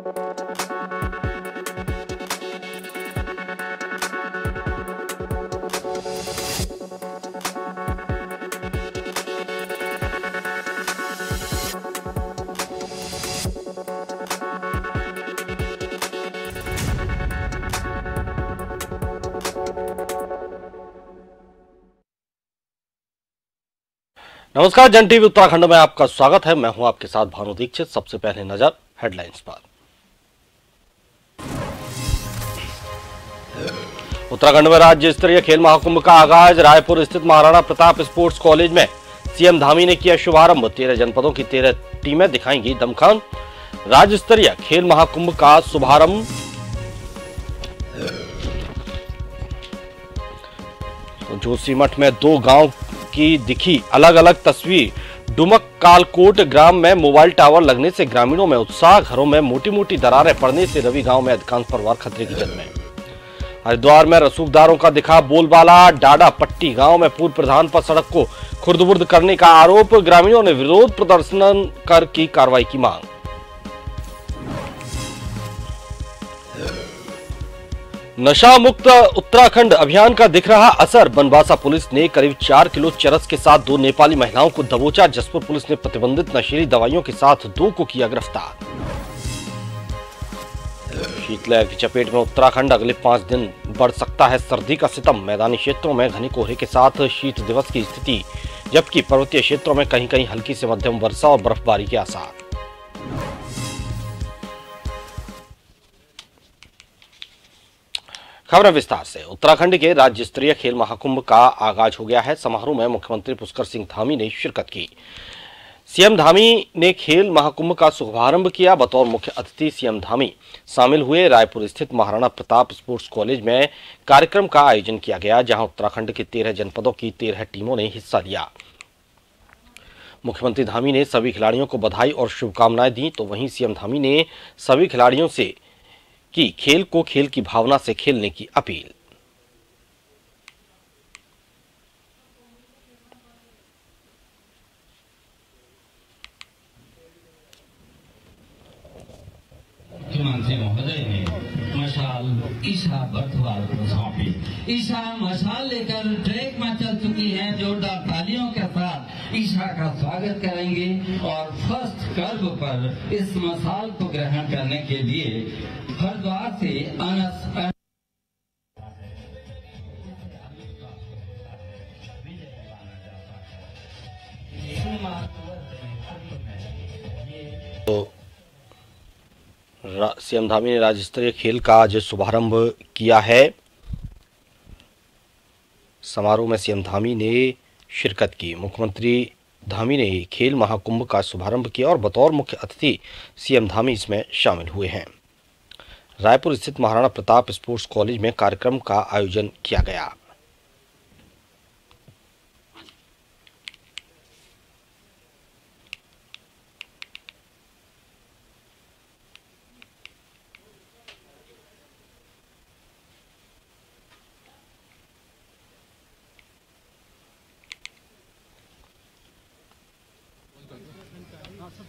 नमस्कार, जन टीवी उत्तराखंड में आपका स्वागत है। मैं हूं आपके साथ भानु दीक्षित। सबसे पहले नजर हेडलाइंस पर। उत्तराखंड में राज्य स्तरीय खेल महाकुंभ का आगाज। रायपुर स्थित महाराणा प्रताप स्पोर्ट्स कॉलेज में सीएम धामी ने किया शुभारंभ। 13 जनपदों की 13 टीमें दिखाएंगी दमखम। राज्य स्तरीय खेल महाकुंभ का शुभारंभ। तो जोशीमठ में 2 गांव की दिखी अलग अलग तस्वीर। डुमक कालकोट ग्राम में मोबाइल टावर लगने से ग्रामीणों में उत्साह। घरों में मोटी मोटी दरारें पड़ने से रवि गांव में अधिकांश परिवार खतरे की जद में। हरिद्वार में रसूखदारों का दिखा बोलबाला। डाडा पट्टी गांव में पूर्व प्रधान पर सड़क को खुर्द-बुर्द करने का आरोप। ग्रामीणों ने विरोध प्रदर्शन कर की कार्रवाई की मांग। नशा मुक्त उत्तराखंड अभियान का दिख रहा असर। बनवासा पुलिस ने करीब 4 किलो चरस के साथ 2 नेपाली महिलाओं को दबोचा। जसपुर पुलिस ने प्रतिबंधित नशीली दवाइयों के साथ 2 को किया गिरफ्तार। शीतलहर की चपेट में उत्तराखंड। अगले 5 दिन बढ़ सकता है सर्दी का सितम। मैदानी क्षेत्रों में घने कोहरे के साथ शीत दिवस की स्थिति, जबकि पर्वतीय क्षेत्रों में कहीं कहीं हल्की से मध्यम वर्षा और बर्फबारी के आसार। खबरें विस्तार से। उत्तराखंड के राज्य स्तरीय खेल महाकुंभ का आगाज हो गया है। समारोह में मुख्यमंत्री पुष्कर सिंह धामी ने शिरकत की। सीएम धामी ने खेल महाकुंभ का शुभारंभ किया। बतौर मुख्य अतिथि सीएम धामी शामिल हुए। रायपुर स्थित महाराणा प्रताप स्पोर्ट्स कॉलेज में कार्यक्रम का आयोजन किया गया, जहां उत्तराखंड के 13 जनपदों की 13 टीमों ने हिस्सा लिया। मुख्यमंत्री धामी ने सभी खिलाड़ियों को बधाई और शुभकामनाएं दी। तो वहीं सीएम धामी ने सभी खिलाड़ियों से की खेल को खेल की भावना से खेलने की अपील। मुख्यमंत्री महोदय ने मशाल ईशा बर्थवाल को सौंपी। ईशा मशाल लेकर ट्रैक में चल चुकी है। जोरदार तालियों के साथ ईशा का स्वागत करेंगे और फर्स्ट कर्व पर इस मशाल को ग्रहण करने के लिए हरिद्वार से अनस सीएम धामी ने राज्य स्तरीय खेल का आज शुभारंभ किया है। समारोह में सीएम धामी ने शिरकत की। मुख्यमंत्री धामी ने खेल महाकुंभ का शुभारंभ किया और बतौर मुख्य अतिथि सीएम धामी इसमें शामिल हुए हैं। रायपुर स्थित महाराणा प्रताप स्पोर्ट्स कॉलेज में कार्यक्रम का आयोजन किया गया।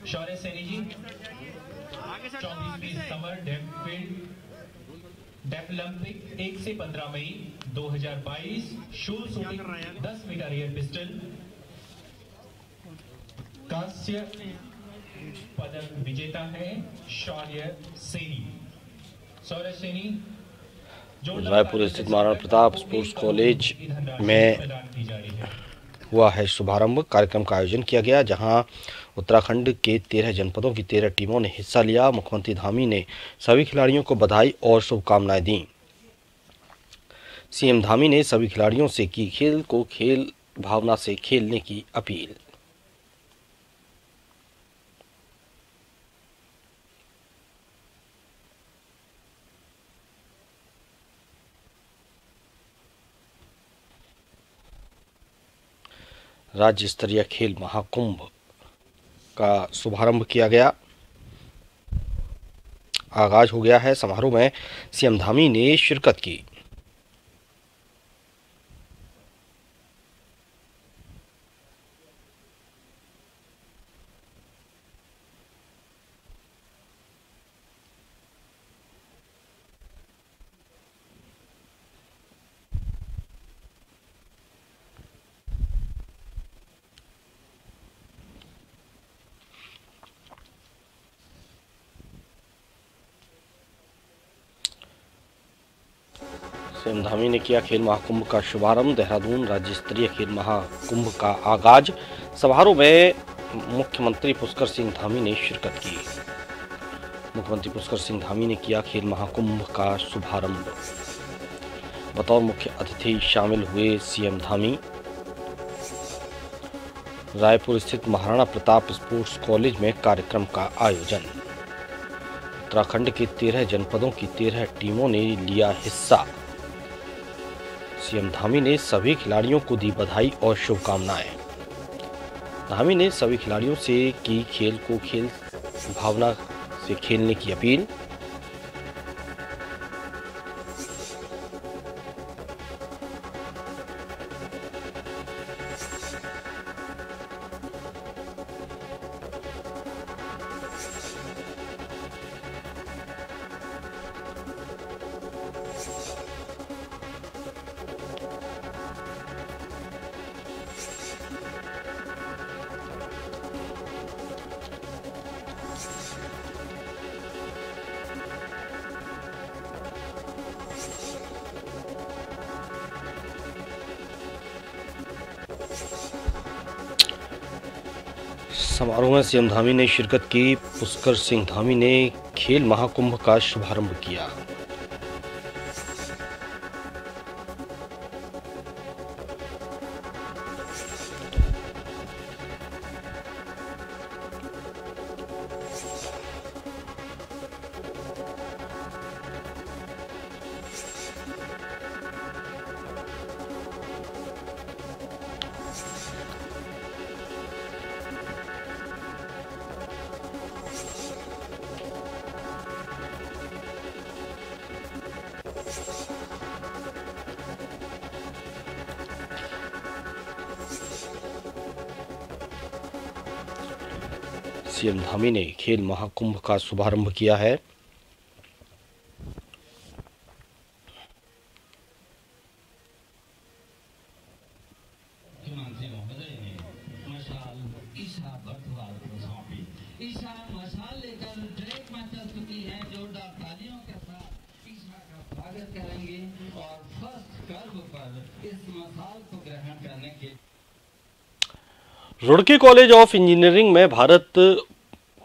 शौर्य सैनी जी 24वीं समर डेफलिम्पिक 1 से 15 मई 2022 शूल शूटिंग 10 मीटर एयर पिस्टल कांस्य पदक विजेता है शौर्य सैनी। शौर्य सैनी रायपुर स्थित महाराणा प्रताप स्पोर्ट्स कॉलेज में हुआ है शुभारंभ। कार्यक्रम का आयोजन किया गया, जहां उत्तराखंड के 13 जनपदों की 13 टीमों ने हिस्सा लिया। मुख्यमंत्री धामी ने सभी खिलाड़ियों को बधाई और शुभकामनाएं दी। सीएम धामी ने सभी खिलाड़ियों से की खेल को खेल भावना से खेलने की अपील। राज्य स्तरीय खेल महाकुंभ का शुभारंभ किया गया, आगाज हो गया है। समारोह में सीएम धामी ने शिरकत की। सीएम धामी ने किया खेल महाकुंभ का शुभारंभ। देहरादून राज्य स्तरीय खेल महाकुंभ का आगाज। समारोह में मुख्यमंत्री पुष्कर सिंह धामी ने शिरकत की। मुख्यमंत्री पुष्कर सिंह धामी ने किया खेल महाकुंभ का शुभारंभ। बतौर मुख्य अतिथि शामिल हुए सीएम धामी। रायपुर स्थित महाराणा प्रताप स्पोर्ट्स कॉलेज में कार्यक्रम का आयोजन। उत्तराखंड के 13 जनपदों की 13 टीमों ने लिया हिस्सा। सीएम धामी ने सभी खिलाड़ियों को दी बधाई और शुभकामनाएं। धामी ने सभी खिलाड़ियों से की खेल को खेल भावना से खेलने की अपील। समारोह में सीएम धामी ने शिरकत की। पुष्कर सिंह धामी ने खेल महाकुंभ का शुभारंभ किया। सीएम धामी ने खेल महाकुंभ का शुभारंभ किया है। मशाल लेकर ट्रैक में चल चुकी है। जोरदार तालियों के साथ ईशा का स्वागत करेंगे और फर्स्ट कर्व पर इस मशाल को ग्रहण करने के रुड़की कॉलेज ऑफ इंजीनियरिंग में भारत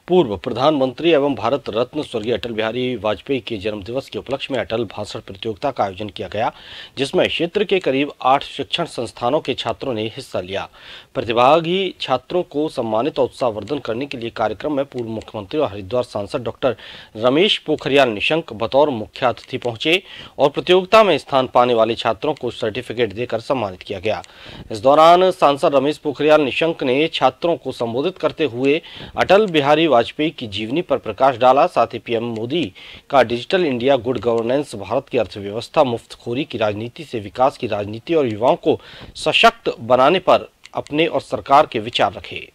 पूर्व प्रधानमंत्री एवं भारत रत्न स्वर्गीय अटल बिहारी वाजपेयी के जन्मदिवस के उपलक्ष्य में अटल भाषण प्रतियोगिता का आयोजन किया गया, जिसमें क्षेत्र के करीब 8 शिक्षण संस्थानों के छात्रों ने हिस्सा लिया। प्रतिभागी छात्रों को सम्मानित और उत्साहवर्धन करने के लिए कार्यक्रम में पूर्व मुख्यमंत्री और हरिद्वार सांसद डॉक्टर रमेश पोखरियाल निशंक बतौर मुख्य अतिथि पहुंचे और प्रतियोगिता में स्थान पाने वाले छात्रों को सर्टिफिकेट देकर सम्मानित किया गया। इस दौरान सांसद रमेश पोखरियाल निशंक ने छात्रों को संबोधित करते हुए अटल बिहारी वाजपेयी की जीवनी पर प्रकाश डाला। साथ ही पीएम मोदी का digital India, good governance, Bharat की अर्थव्यवस्था, मुफ्तखोरी की राजनीति से विकास की राजनीति और युवाओं को सशक्त बनाने पर अपने और सरकार के विचार रखे।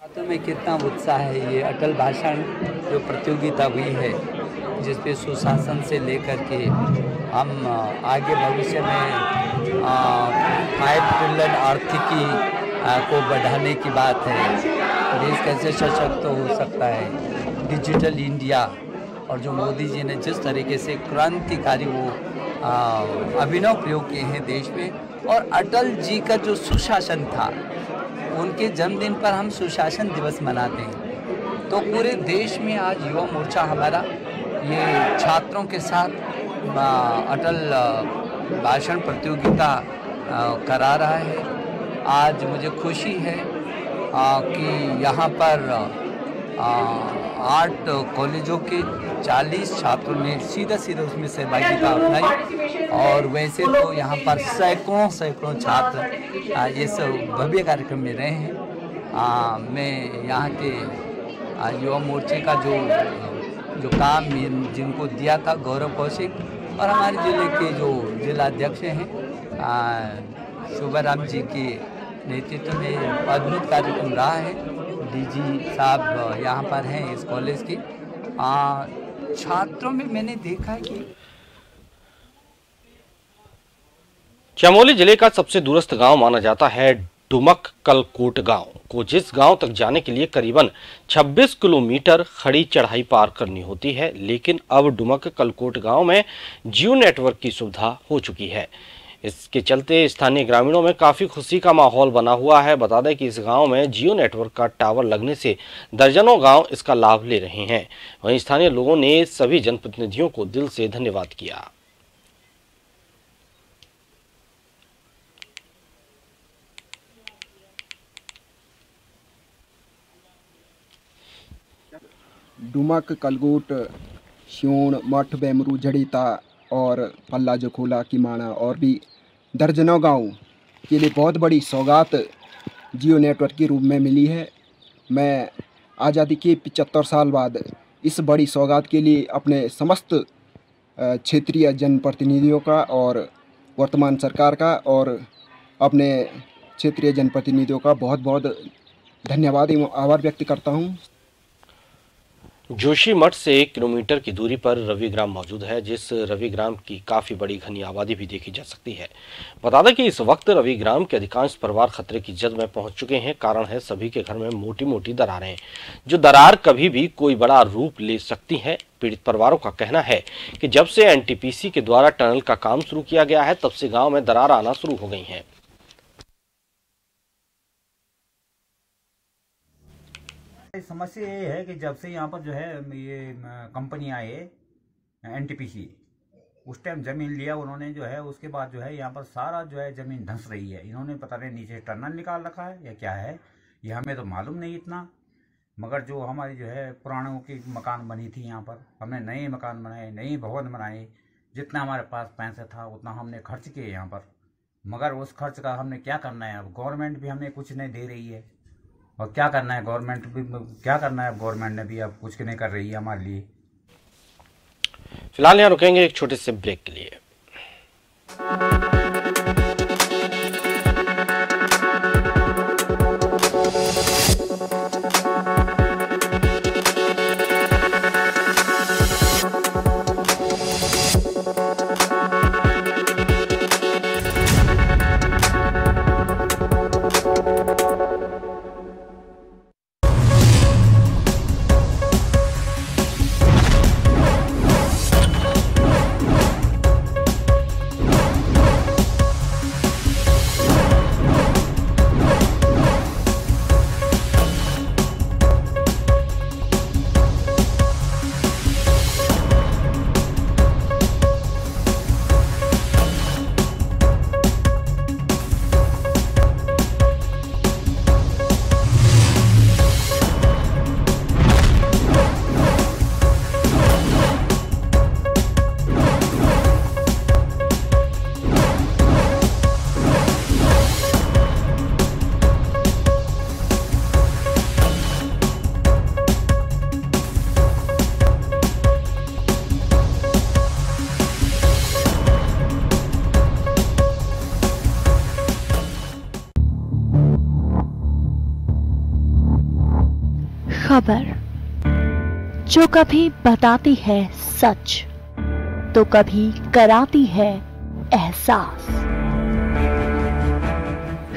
बातों में कितना उत्साह है। ये अटल भाषण जो प्रतियोगिता हुई है, जिस पे सुशासन से लेकर के हम आगे भविष्य में 5 ट्रिलियन आर्थिकी को बढ़ाने की बात है। देश कैसे सशक्त हो सकता है, डिजिटल इंडिया, और जो मोदी जी ने जिस तरीके से क्रांतिकारी वो अभिनव प्रयोग किए हैं देश में, और अटल जी का जो सुशासन था, उनके जन्मदिन पर हम सुशासन दिवस मनाते हैं। तो पूरे देश में आज युवा मोर्चा हमारा ये छात्रों के साथ अटल भाषण प्रतियोगिता करा रहा है। आज मुझे खुशी है कि यहाँ पर 8 कॉलेजों के 40 छात्रों ने सीधा उसमें सहभागिता अपनाई, और वैसे तो यहाँ पर सैकड़ों छात्र ये सब भव्य कार्यक्रम में रहे हैं। मैं यहाँ के युवा मोर्चे का जो काम जिनको दिया था, गौरव कौशिक, और हमारे जिले के जो जिला अध्यक्ष हैं शोभा राम जी के नेतृत्व में अद्भुत कार्यक्रम रहा है। डीजी साहब यहाँ पर हैं इस कॉलेज के। छात्रों में मैंने देखा है कि चमोली जिले का सबसे दूरस्थ गांव माना जाता है डुमक कलकोट गांव को, जिस गांव तक जाने के लिए करीबन 26 किलोमीटर खड़ी चढ़ाई पार करनी होती है। लेकिन अब डुमक कलकोट गांव में जियो नेटवर्क की सुविधा हो चुकी है। इसके चलते स्थानीय ग्रामीणों में काफी खुशी का माहौल बना हुआ है। बता दें कि इस गांव में जियो नेटवर्क का टावर लगने से दर्जनों गांव इसका लाभ ले रहे हैं। वहीं स्थानीय लोगों ने सभी जनप्रतिनिधियों को दिल से धन्यवाद किया। डुमक कलकोट श्योण मठ बेमरू जड़ीता और पल्ला जखोला किमाना और भी दर्जनों गांव के लिए बहुत बड़ी सौगात जियो नेटवर्क के रूप में मिली है। मैं आज़ादी के 75 साल बाद इस बड़ी सौगात के लिए अपने समस्त क्षेत्रीय जनप्रतिनिधियों का और वर्तमान सरकार का और अपने क्षेत्रीय जनप्रतिनिधियों का बहुत बहुत धन्यवाद एवं आभार व्यक्त करता हूँ। जोशी मठ से 1 किलोमीटर की दूरी पर रविग्राम मौजूद है, जिस रविग्राम की काफी बड़ी घनी आबादी भी देखी जा सकती है। बता दें कि इस वक्त रविग्राम के अधिकांश परिवार खतरे की जद में पहुंच चुके हैं। कारण है सभी के घर में मोटी मोटी दरारें, जो दरार कभी भी कोई बड़ा रूप ले सकती है। पीड़ित परिवारों का कहना है कि जब से एनटीपीसी के द्वारा टनल का काम शुरू किया गया है, तब से गाँव में दरार आना शुरू हो गई है। समस्या ये है कि जब से यहाँ पर जो है ये कंपनी आए एनटीपीसी, उस टाइम ज़मीन लिया उन्होंने जो है, उसके बाद जो है यहाँ पर सारा जो है ज़मीन धंस रही है। इन्होंने पता नहीं नीचे टनल निकाल रखा है या क्या है, ये हमें तो मालूम नहीं इतना। मगर जो हमारी जो है पुराणों की मकान बनी थी यहाँ पर, हमने नए मकान बनाए, नए भवन बनाए। जितना हमारे पास पैसा था उतना हमने खर्च किए यहाँ पर, मगर उस खर्च का हमने क्या करना है। अब गवर्नमेंट भी हमें कुछ नहीं दे रही है और क्या करना है, गवर्नमेंट भी क्या करना है, गवर्नमेंट ने भी अब कुछ नहीं कर रही है हमारे लिए। फिलहाल यहाँ रुकेंगे एक छोटे से ब्रेक के लिए। खबर जो कभी बताती है सच तो कभी कराती है एहसास।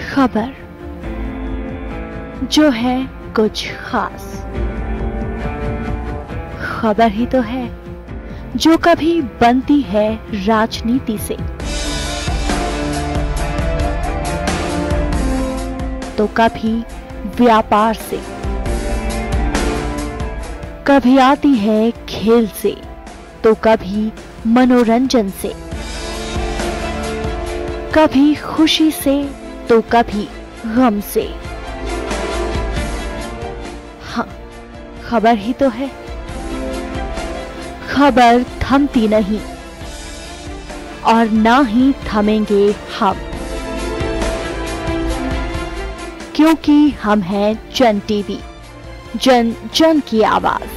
खबर जो है कुछ खास, खबर ही तो है जो कभी बनती है राजनीति से तो कभी व्यापार से, कभी आती है खेल से तो कभी मनोरंजन से, कभी खुशी से तो कभी गम से। हाँ, खबर ही तो है। खबर थमती नहीं और ना ही थमेंगे हम, क्योंकि हम हैं जन टीवी, जन जन की आवाज।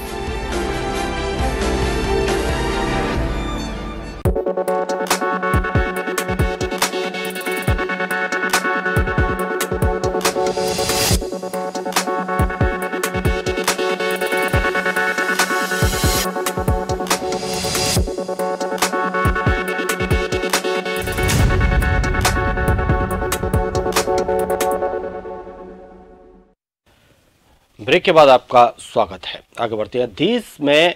ब्रेक के बाद आपका स्वागत है। आगे बढ़ते हैं। देश में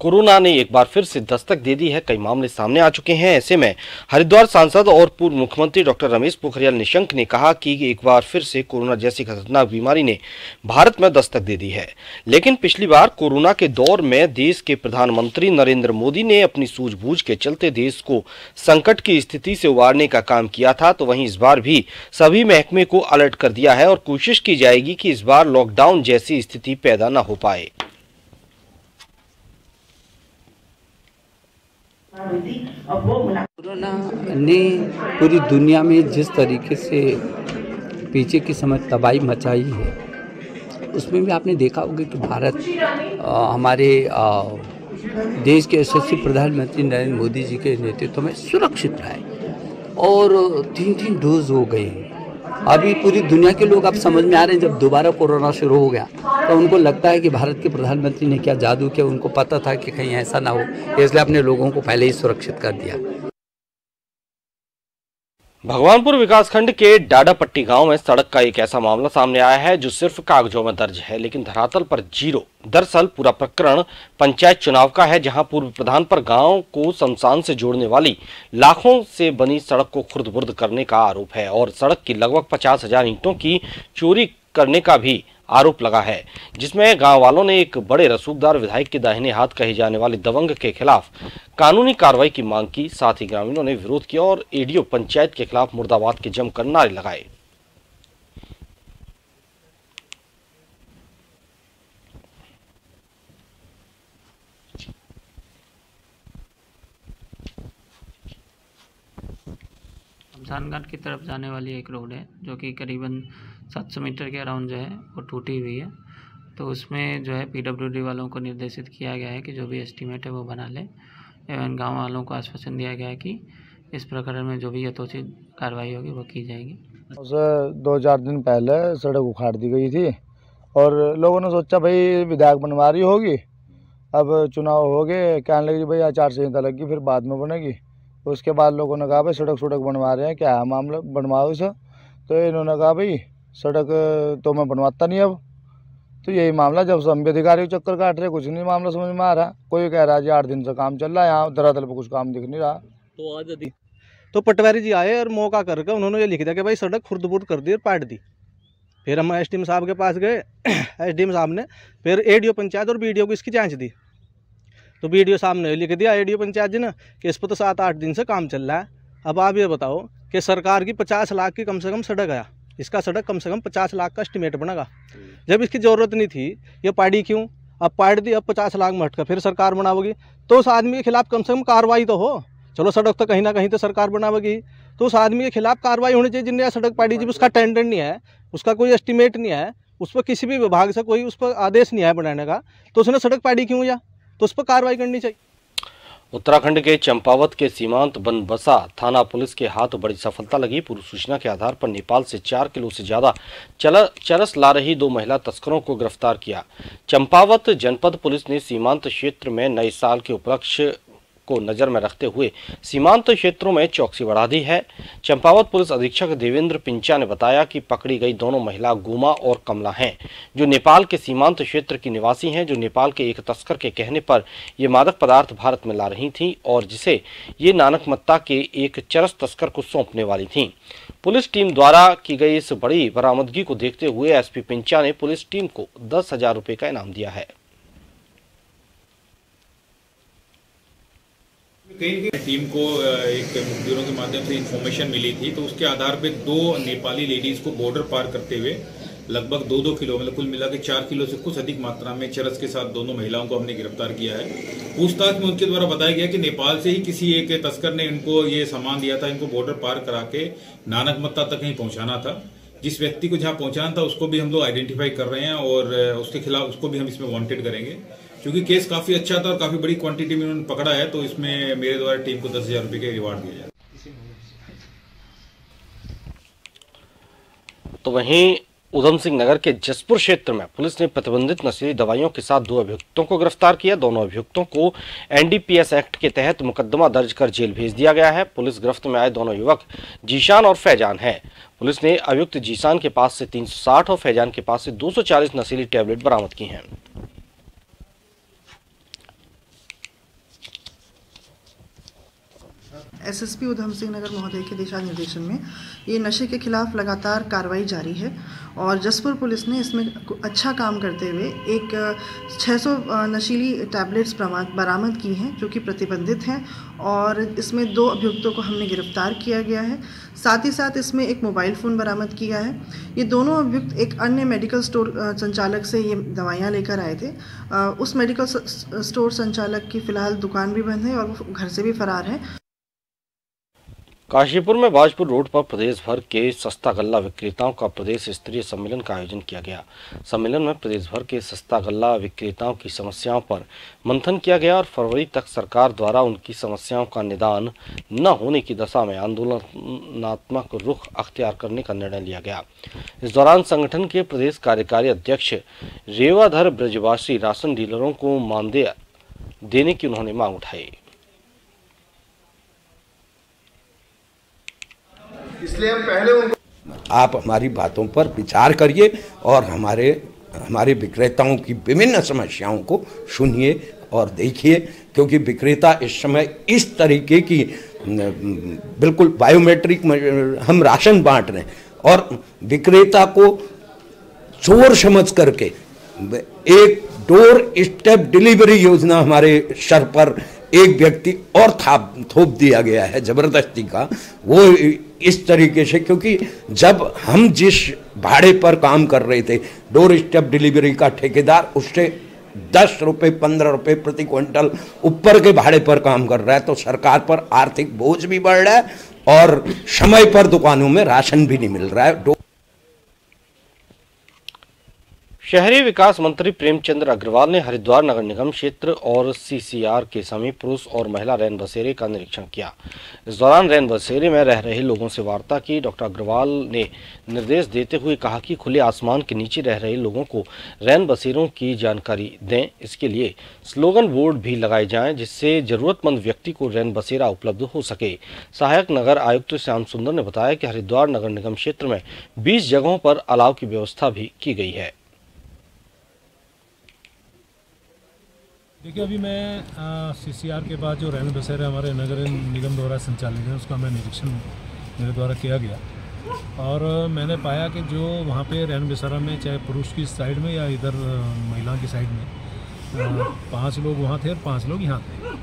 कोरोना ने एक बार फिर से दस्तक दे दी है। कई मामले सामने आ चुके हैं। ऐसे में हरिद्वार सांसद और पूर्व मुख्यमंत्री डॉक्टर रमेश पोखरियाल निशंक ने कहा कि एक बार फिर से कोरोना जैसी खतरनाक बीमारी ने भारत में दस्तक दे दी है। लेकिन पिछली बार कोरोना के दौर में देश के प्रधानमंत्री नरेंद्र मोदी ने अपनी सूझबूझ के चलते देश को संकट की स्थिति से उबारने का काम किया था, तो वहीं इस बार भी सभी महकमे को अलर्ट कर दिया है और कोशिश की जाएगी कि इस बार लॉकडाउन जैसी स्थिति पैदा न हो पाए। कोरोना ने पूरी दुनिया में जिस तरीके से पीछे की समय तबाही मचाई है, उसमें भी आपने देखा होगा कि भारत हमारे देश के यशस्वी प्रधानमंत्री नरेंद्र मोदी जी के नेतृत्व में सुरक्षित रहा है और 3 डोज हो गए हैं। अभी पूरी दुनिया के लोग अब समझ में आ रहे हैं, जब दोबारा कोरोना शुरू हो गया तो उनको लगता है कि भारत के प्रधानमंत्री ने क्या जादू किया। उनको पता था कि कहीं ऐसा ना हो, इसलिए अपने लोगों को पहले ही सुरक्षित कर दिया। भगवानपुर विकासखंड के डाडापट्टी गांव में सड़क का एक ऐसा मामला सामने आया है जो सिर्फ कागजों में दर्ज है लेकिन धरातल पर जीरो। दरअसल पूरा प्रकरण पंचायत चुनाव का है, जहां पूर्व प्रधान पर गांव को शमशान से जोड़ने वाली लाखों से बनी सड़क को खुर्द-बुर्द करने का आरोप है और सड़क की लगभग 50,000 ईंटों की चोरी करने का भी आरोप लगा है, जिसमें गांव वालों ने एक बड़े रसूखदार विधायक के दाहिने हाथ कहे जाने वाले दबंग के खिलाफ कानूनी कार्रवाई की मांग की। साथ ही ग्रामीणों ने विरोध किया और एडीओ पंचायत के खिलाफ मुर्दाबाद के जमकर नारे लगाए। शमशान घाट की तरफ जाने वाली एक रोड है जो कि करीबन 700 मीटर के अराउंड जो है वो टूटी हुई है। तो उसमें जो है पीडब्ल्यूडी वालों को निर्देशित किया गया है कि जो भी एस्टीमेट है वो बना ले एवं गांव वालों को आश्वासन दिया गया है कि इस प्रकरण में जो भी यथोचित कार्रवाई होगी वो की जाएगी। उसे 2-4 दिन पहले सड़क उखाड़ दी गई थी और लोगों ने सोचा भाई विधायक बनवा रही होगी, अब चुनाव हो गए, कहने लगी भाई आचार संहिता लगी फिर बाद में बनेगी। उसके बाद लोगों ने कहा भाई सड़क बनवा रहे हैं, क्या है मामला, बनवाओ इसे। तो इन्होंने कहा भाई सड़क तो मैं बनवाता नहीं अब। तो यही मामला, जब से हम भी अधिकारी चक्कर काट रहे, कुछ नहीं मामला समझ में आ रहा। कोई कह रहा है जी 8 दिन से काम चल रहा है, यहाँ धरातल पर कुछ काम दिख नहीं रहा। तो आज तो पटवारी जी आए और मौका करके उन्होंने ये लिख दिया कि भाई सड़क खुर्द-बुर्द कर दी और पाट दी। फिर हम एसडीएम साहब के पास गए। एसडीएम साहब ने फिर एडीओ पंचायत और बीडीओ को इसकी जांच दी। तो बीडीओ साहब ने लिख दिया एडीओ पंचायत जी ने कि इस पर तो 7-8 दिन से काम चल रहा है। अब आप ये बताओ कि सरकार की 50 लाख की कम से कम सड़क आया, इसका सड़क कम से कम 50 लाख का एस्टीमेट बनेगा। जब इसकी ज़रूरत नहीं थी ये पाड़ी क्यों, अब पाड़ दी, अब 50 लाख में हटकर फिर सरकार बनावेगी। तो उस आदमी के खिलाफ कम से कम कार्रवाई तो हो। चलो सड़क तो कहीं ना कहीं तो सरकार बनावेगी, तो उस आदमी के खिलाफ कार्रवाई होनी चाहिए जिनने सड़क पाड़ी। जब उसका टेंडर नहीं है, उसका कोई एस्टीमेट नहीं है, उस पर किसी भी विभाग से कोई उस पर आदेश नहीं है बनाने का, तो उसने सड़क पाड़ी क्यों या, तो उस पर कार्रवाई करनी चाहिए। उत्तराखंड के चंपावत के सीमांत बनबसा थाना पुलिस के हाथ बड़ी सफलता लगी। पूर्व सूचना के आधार पर नेपाल से 4 किलो से ज्यादा चरस ला रही 2 महिला तस्करों को गिरफ्तार किया। चंपावत जनपद पुलिस ने सीमांत क्षेत्र में नए साल के उपलक्ष्य को नजर में रखते हुए सीमांत क्षेत्रों में चौकसी बढ़ा दी है। चंपावत पुलिस अधीक्षक देवेंद्र पिंचा ने बताया कि पकड़ी गई दोनों महिला गुमा और कमला हैं, जो नेपाल के सीमांत क्षेत्र की निवासी हैं, जो नेपाल के एक तस्कर के कहने पर ये मादक पदार्थ भारत में ला रही थीं और जिसे ये नानकमत्ता के एक चरस तस्कर को सौंपने वाली थीं। पुलिस टीम द्वारा की गई इस बड़ी बरामदगी को देखते हुए एसपी पिंचा ने पुलिस टीम को 10,000 रुपये का इनाम दिया है। टीम को एक मुखबिरों के माध्यम से इंफॉर्मेशन मिली थी, तो उसके आधार पे 2 नेपाली लेडीज को बॉर्डर पार करते हुए लगभग 2-2 किलो, मतलब कुल मिला के 4 किलो से कुछ अधिक मात्रा में चरस के साथ दोनों महिलाओं को हमने गिरफ्तार किया है। पूछताछ में उनके द्वारा बताया गया कि नेपाल से ही किसी एक तस्कर ने इनको ये सामान दिया था, इनको बॉर्डर पार करा के नानकमत्ता तक कहीं पहुंचाना था। जिस व्यक्ति को जहां पहुंचाना था उसको भी हम लोग आइडेंटिफाई कर रहे हैं और उसके खिलाफ उसको भी हम इसमें वांटेड करेंगे। क्योंकि केस काफी अच्छा था और काफी बड़ी क्वांटिटी में उन्होंने पकड़ा है, तो इसमें मेरे द्वारा टीम को 10,000 रुपये का रिवार्ड दिया जाए। तो वहीं उधम सिंह नगर के जसपुर क्षेत्र में पुलिस ने प्रतिबंधित नशीली दवाइयों के साथ 2 अभियुक्तों को गिरफ्तार किया। दोनों अभियुक्तों को एनडीपीएस एक्ट के तहत मुकदमा दर्ज कर जेल भेज दिया गया है। पुलिस गिरफ्त में आए दोनों युवक जीशान और फैजान हैं। पुलिस ने अभियुक्त जीशान के पास से 360 और फैजान के पास से 240 नशीली टैबलेट बरामद की हैं। एसएसपी उधम सिंह नगर महोदय के दिशा निर्देशन में ये नशे के खिलाफ लगातार कार्रवाई जारी है और जसपुर पुलिस ने इसमें अच्छा काम करते हुए एक 600 नशीली टैबलेट्स बरामद की हैं जो कि प्रतिबंधित हैं और इसमें 2 अभियुक्तों को हमने गिरफ्तार किया गया है। साथ ही साथ इसमें एक मोबाइल फ़ोन बरामद किया है। ये दोनों अभियुक्त एक अन्य मेडिकल स्टोर संचालक से ये दवाइयाँ लेकर आए थे। उस मेडिकल स्टोर संचालक की फ़िलहाल दुकान भी बंद है और वो घर से भी फरार है। काशीपुर में बाजपुर रोड पर प्रदेश भर के सस्ता गल्ला विक्रेताओं का प्रदेश स्तरीय सम्मेलन का आयोजन किया गया। सम्मेलन में प्रदेश भर के सस्ता गल्ला विक्रेताओं की समस्याओं पर मंथन किया गया और फरवरी तक सरकार द्वारा उनकी समस्याओं का निदान न होने की दशा में आंदोलनात्मक रुख अख्तियार करने का निर्णय लिया गया। इस दौरान संगठन के प्रदेश कार्यकारी अध्यक्ष रेवाधर ब्रजवासी राशन डीलरों को मानदेय देने की उन्होंने मांग उठाई। इसलिए हम पहले उनको आप हमारी बातों पर विचार करिए और हमारे विक्रेताओं की विभिन्न समस्याओं को सुनिए और देखिए, क्योंकि विक्रेता इस समय इस तरीके की बिल्कुल बायोमेट्रिक हम राशन बांट रहे हैं और विक्रेता को चोर समझ करके एक डोर स्टेप डिलीवरी योजना हमारे सर पर एक व्यक्ति और थोप दिया गया है जबरदस्ती का। वो इस तरीके से, क्योंकि जब हम जिस भाड़े पर काम कर रहे थे डोर स्टेप डिलीवरी का ठेकेदार उससे 10 रुपये 15 रुपये प्रति क्विंटल ऊपर के भाड़े पर काम कर रहा है, तो सरकार पर आर्थिक बोझ भी बढ़ रहा है और समय पर दुकानों में राशन भी नहीं मिल रहा है। शहरी विकास मंत्री प्रेमचंद अग्रवाल ने हरिद्वार नगर निगम क्षेत्र और सीसीआर के समीप पुरुष और महिला रैन बसेरे का निरीक्षण किया। इस दौरान रैन बसेरे में रह रहे लोगों से वार्ता की। डॉक्टर अग्रवाल ने निर्देश देते हुए कहा कि खुले आसमान के नीचे रह रहे लोगों को रैन बसेरों की जानकारी दें। इसके लिए स्लोगन बोर्ड भी लगाए जाएं जिससे जरूरतमंद व्यक्ति को रैन बसेरा उपलब्ध हो सके। सहायक नगर आयुक्त श्याम सुंदर ने बताया कि हरिद्वार नगर निगम क्षेत्र में 20 जगहों पर अलाव की व्यवस्था भी की गई है। देखिए, अभी मैं सीसीआर के बाद जो रैन बसेरे हमारे नगर निगम द्वारा संचालित है उसका मैं निरीक्षण मेरे द्वारा किया गया और मैंने पाया कि जो वहाँ पे रैन बसेरा में चाहे पुरुष की साइड में या इधर महिला की साइड में 5 लोग वहाँ थे और 5 लोग यहाँ थे।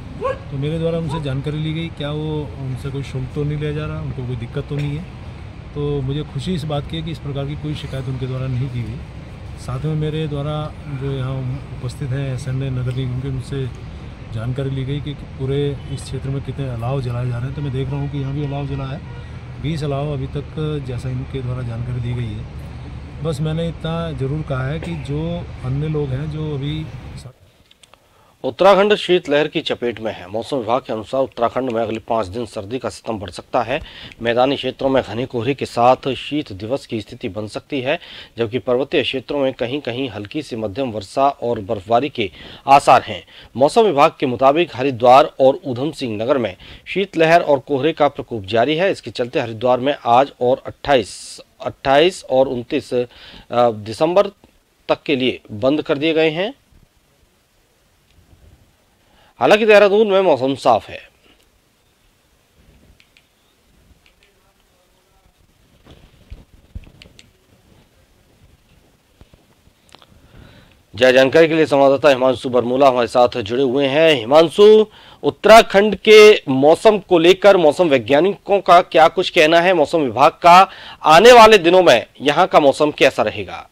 तो मेरे द्वारा उनसे जानकारी ली गई क्या वो उनसे कोई शुल्क तो नहीं लिया जा रहा, उनको कोई दिक्कत तो नहीं है। तो मुझे खुशी इस बात की है कि इस प्रकार की कोई शिकायत उनके द्वारा नहीं की गई। साथ में मेरे द्वारा जो यहाँ उपस्थित हैं एसएनए नगर निगम के उनसे जानकारी ली गई कि पूरे इस क्षेत्र में कितने अलाव जलाए जा रहे हैं। तो मैं देख रहा हूँ कि यहाँ भी अलाव जला है, 20 अलाव अभी तक जैसा इनके द्वारा जानकारी दी गई है। बस मैंने इतना ज़रूर कहा है कि जो अन्य लोग हैं जो अभी उत्तराखंड शीतलहर की चपेट में है। मौसम विभाग के अनुसार उत्तराखंड में अगले 5 दिन सर्दी का सितम बढ़ सकता है। मैदानी क्षेत्रों में घने कोहरे के साथ शीत दिवस की स्थिति बन सकती है, जबकि पर्वतीय क्षेत्रों में कहीं कहीं हल्की से मध्यम वर्षा और बर्फबारी के आसार हैं। मौसम विभाग के मुताबिक हरिद्वार और उधम सिंह नगर में शीतलहर और कोहरे का प्रकोप जारी है। इसके चलते हरिद्वार में आज और 28 और 29 दिसंबर तक के लिए बंद कर दिए गए हैं। हालांकि देहरादून में मौसम साफ है। ज्यादा जानकारी के लिए संवाददाता हिमांशु बरमूला हमारे साथ जुड़े हुए हैं। हिमांशु, उत्तराखंड के मौसम को लेकर मौसम वैज्ञानिकों का क्या कुछ कहना है? मौसम विभाग का आने वाले दिनों में यहाँ का मौसम कैसा रहेगा?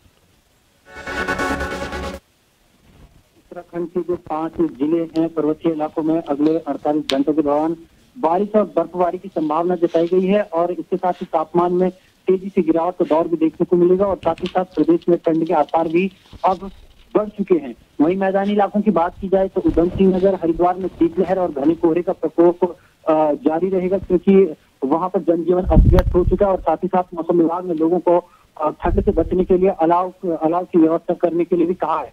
उत्तराखंड के जो 5 जिले हैं पर्वतीय इलाकों में अगले 48 घंटों के दौरान बारिश और बर्फबारी की संभावना जताई गई है और इसके साथ ही तापमान में तेजी से गिरावट का दौर भी देखने को मिलेगा और साथ ही साथ प्रदेश में ठंड के आसार भी अब बढ़ चुके हैं। वहीं मैदानी इलाकों की बात की जाए तो उधम सिंह नगर हरिद्वार में शीतलहर और घने कोहरे का प्रकोप जारी रहेगा, क्योंकि वहां पर जनजीवन अस्त व्यस्त हो चुका है और साथ ही साथ मौसम विभाग ने लोगों को ठंड से बचने के लिए अलाव की व्यवस्था करने के लिए भी कहा है।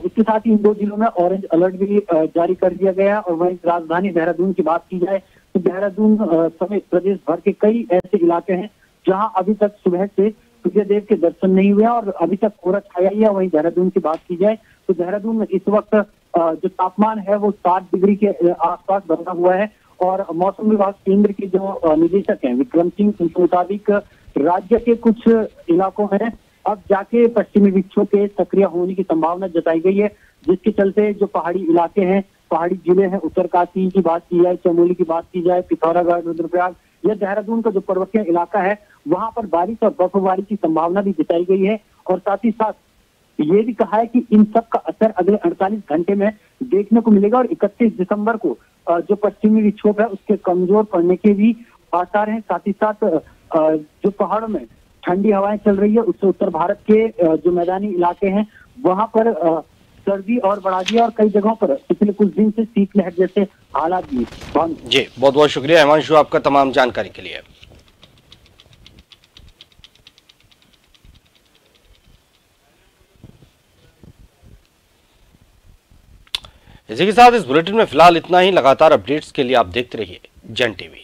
इसके साथ ही इन 2 जिलों में ऑरेंज अलर्ट भी जारी कर दिया गया है। और वहीं राजधानी देहरादून की बात की जाए तो देहरादून समेत प्रदेश भर के कई ऐसे इलाके हैं जहां अभी तक सुबह से सूर्यदेव के दर्शन नहीं हुए और अभी तक कोहरा छाया ही है। वहीं देहरादून की बात की जाए तो देहरादून में इस वक्त जो तापमान है वो 7 डिग्री के आसपास बना हुआ है। और मौसम विभाग केंद्र के जो निदेशक हैं विक्रम सिंह, उनके मुताबिक राज्य के कुछ इलाकों में अब जाके पश्चिमी विक्षोभ के सक्रिय होने की संभावना जताई गई है, जिसके चलते जो पहाड़ी इलाके हैं, पहाड़ी जिले हैं, उत्तरकाशी की बात की जाए, चमोली की बात की जाए, पिथौरागढ़, रुद्रप्रयाग या देहरादून का जो पर्वतीय इलाका है वहां पर बारिश और बर्फबारी की संभावना भी जताई गई है। और साथ ही साथ ये भी कहा है कि इन सब का असर अगले 48 घंटे में देखने को मिलेगा। और 31 दिसंबर को जो पश्चिमी विक्षोभ है उसके कमजोर पड़ने के भी आसार हैं। साथ ही साथ जो पहाड़ों में ठंडी हवाएं चल रही है उससे उत्तर भारत के जो मैदानी इलाके हैं वहां पर सर्दी और बढ़ा दिया और कई जगहों पर पिछले कुछ दिन से शीतलहर जैसे हालात भी। जी बहुत बहुत शुक्रिया हिमांशु आपका तमाम जानकारी के लिए। इसी के साथ इस बुलेटिन में फिलहाल इतना ही। लगातार अपडेट्स के लिए आप देखते रहिए जन टीवी।